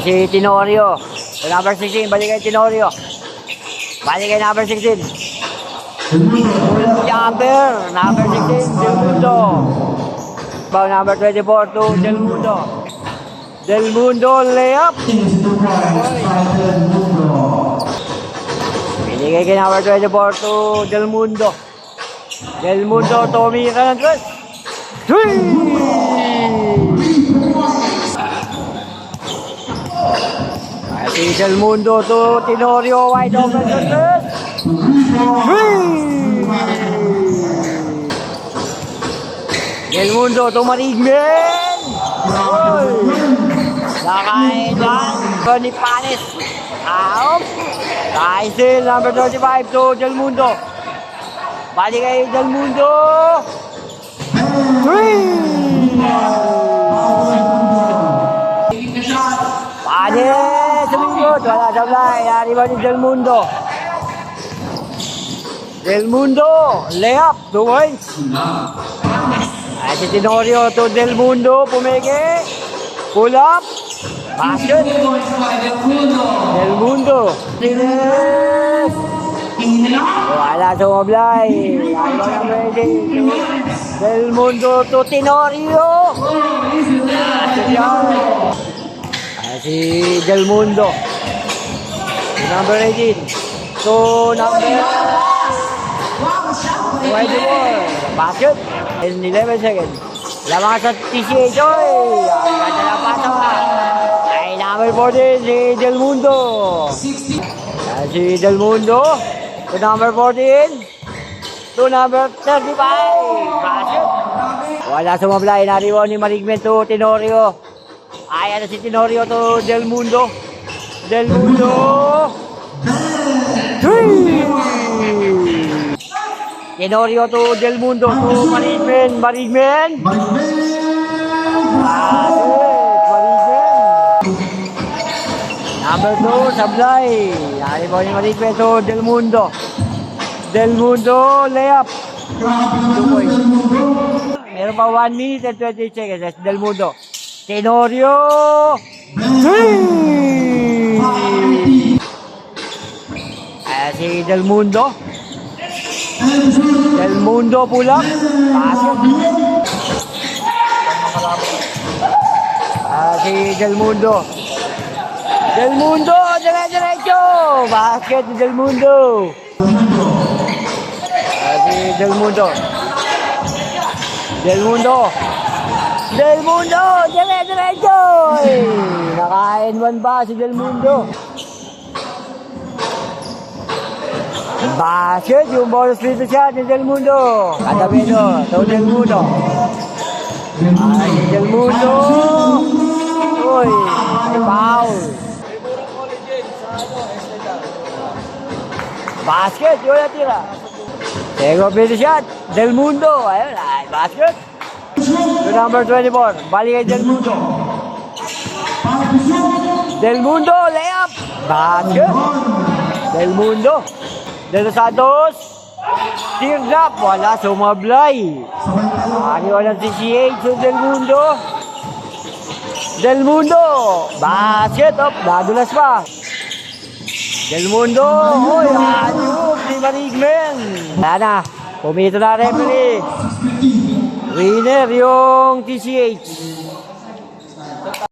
Si Tenorio. So, number 16, balik kay Tenorio. Balik kay number 16. Jumper, number 16, Del Mundo. Ball number 24 to Del Mundo. Del Mundo layup. Binigay kay number 24 to Del Mundo. Del Mundo, tumira ng tres. Si Del Mundo to Tenorio, wide open ng tres. Del Mundo to Marigmen. Nakain lang ni Panis. Out. Still number 25 to Del Mundo. Balik kay Del Mundo. Panis. Sumingkot. Wala sablay. Hari ba ni Del Mundo? Del Mundo. Layup. 2 points. Si Tenorio to Del Mundo. Pumeke. Pull up. Basket. Del Mundo. Wala sumablay. Del Mundo to Tenorio. Si Del Mundo. Number 18. To number wide ball. Basket. In 11 seconds. Lamang sa TCH. Ang ganda na pato. Ay number 14 si Del Mundo. Si Del Mundo. To number 14. To number 35. Basket. Wala sumablay. Nariwan ni Marigmen to Tenorio. Ayan na si Tenorio to Del Mundo. Del Mundo. 3. Tenorio to Del Mundo to Marigmen. Marigmen. Number 2, sablay. Naribaw ni Marigmen to Del Mundo. Del Mundo, layup. 2 points. Meron pa 1 minute and 20 seconds. Del Mundo. Tenorio. 3. Si Del Mundo. Del Mundo pull up. Basket. Si Del Mundo. Del Mundo, diretso. Basket si Del Mundo. Si Del Mundo. Del Mundo. Del Mundo, diretso. Nakain 1 ba si Del Mundo? Basket, yung bonus dito siya ni Del Mundo. Katabido, to Del Mundo. Ay, Del Mundo. Uy, foul. Basket, yun natira. Tego dito siya, Del Mundo. Ayun, ay, basket. To number 24, balik kay Del Mundo. Del Mundo, layup. Basket. Del Mundo. Del Santos. Teardrop. Wala sumablay. Ari walang CCH to Del Mundo. Del Mundo. Basket. Nadulas pa. Del Mundo. Uy, ayun. Si Marigmen. Sana. Pumito na referee. Winner yung TCH.